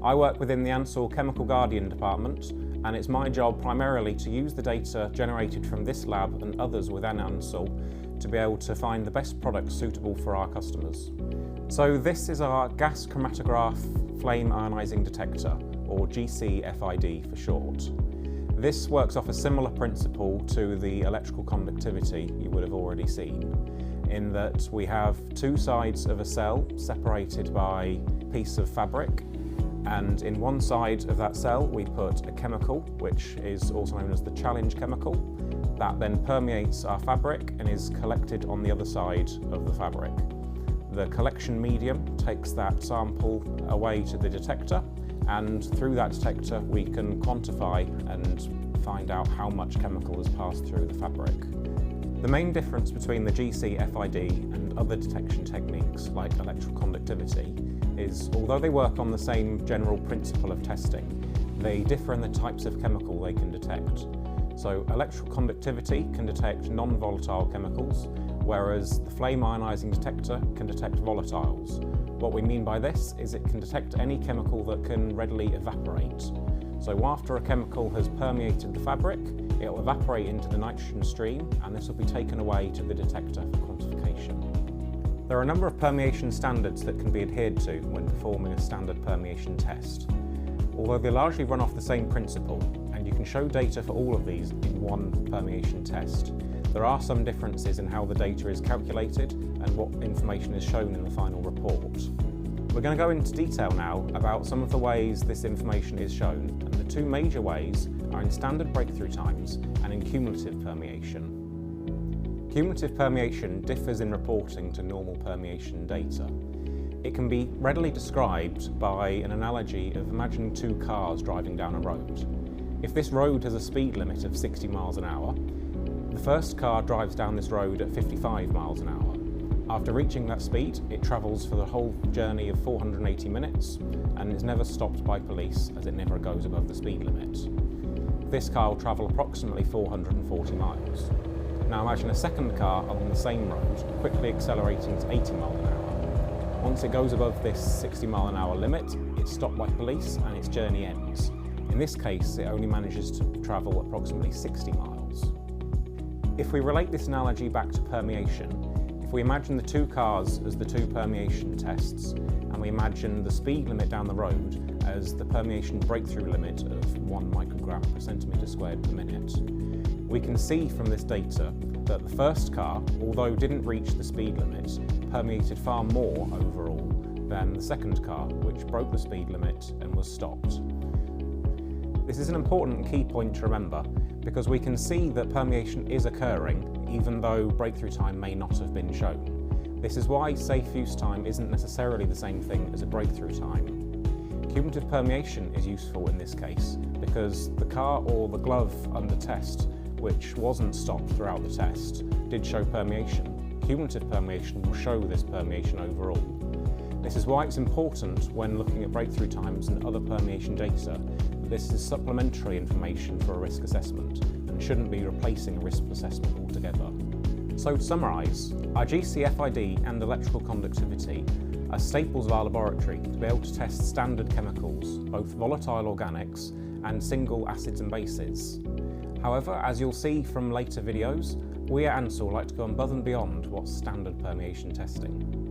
I work within the Ansell Chemical Guardian department, and it's my job primarily to use the data generated from this lab and others within Ansell to be able to find the best products suitable for our customers. So this is our Gas Chromatograph-Flame Ionisation Detector, or GC-FID for short. This works off a similar principle to the electrical conductivity you would have already seen, in that we have two sides of a cell separated by a piece of fabric, and in one side of that cell we put a chemical, which is also known as the challenge chemical, that then permeates our fabric and is collected on the other side of the fabric. The collection medium takes that sample away to the detector, and through that detector we can quantify and find out how much chemical has passed through the fabric. The main difference between the GC-FID and other detection techniques like electrical conductivity is, although they work on the same general principle of testing, they differ in the types of chemical they can detect. So electrical conductivity can detect non-volatile chemicals, whereas the flame ionising detector can detect volatiles. What we mean by this is it can detect any chemical that can readily evaporate. So after a chemical has permeated the fabric, it will evaporate into the nitrogen stream, and this will be taken away to the detector for quantification. There are a number of permeation standards that can be adhered to when performing a standard permeation test. Although they largely run off the same principle, and you can show data for all of these in one permeation test, there are some differences in how the data is calculated and what information is shown in the final report. We're going to go into detail now about some of the ways this information is shown, and the two major ways are in standard breakthrough times and in cumulative permeation. Cumulative permeation differs in reporting to normal permeation data. It can be readily described by an analogy of imagining two cars driving down a road. If this road has a speed limit of 60 miles an hour, the first car drives down this road at 55 miles an hour. After reaching that speed, it travels for the whole journey of 480 minutes and is never stopped by police, as it never goes above the speed limit. This car will travel approximately 440 miles. Now imagine a second car along the same road, quickly accelerating to 80 miles an hour. Once it goes above this 60 mile an hour limit, it's stopped by police and its journey ends. In this case, it only manages to travel approximately 60 miles. If we relate this analogy back to permeation, if we imagine the two cars as the two permeation tests, and we imagine the speed limit down the road as the permeation breakthrough limit of 1 microgram per centimetre squared per minute, we can see from this data that the first car, although didn't reach the speed limit, permeated far more overall than the second car, which broke the speed limit and was stopped. This is an important key point to remember, because we can see that permeation is occurring even though breakthrough time may not have been shown. This is why safe use time isn't necessarily the same thing as a breakthrough time. Cumulative permeation is useful in this case because the car or the glove under test, which wasn't stopped throughout the test, did show permeation. Cumulative permeation will show this permeation overall. This is why it's important when looking at breakthrough times and other permeation data that this is supplementary information for a risk assessment and shouldn't be replacing a risk assessment altogether. So to summarise, our GC-FID and electrical conductivity are staples of our laboratory to be able to test standard chemicals, both volatile organics and single acids and bases. However, as you'll see from later videos, we at Ansell like to go above and beyond what's standard permeation testing.